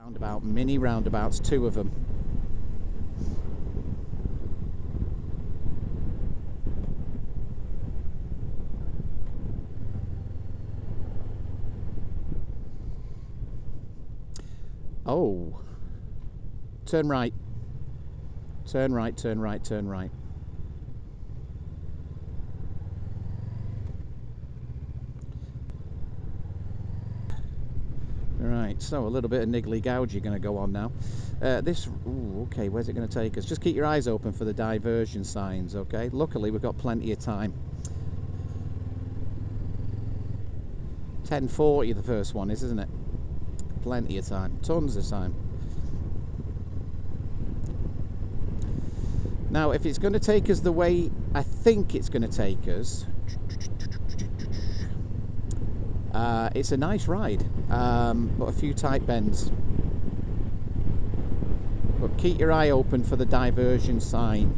Roundabout, mini roundabouts, two of them. Oh, turn right, turn right, turn right, turn right. Right, so a little bit of niggly gouge you're going to go on now. Okay, where's it going to take us? Just keep your eyes open for the diversion signs, okay? Luckily, we've got plenty of time. 10:40 the first one is, isn't it? Plenty of time, tons of time. Now, if it's going to take us the way I think it's going to take us, it's a nice ride, but a few tight bends. But keep your eye open for the diversion sign.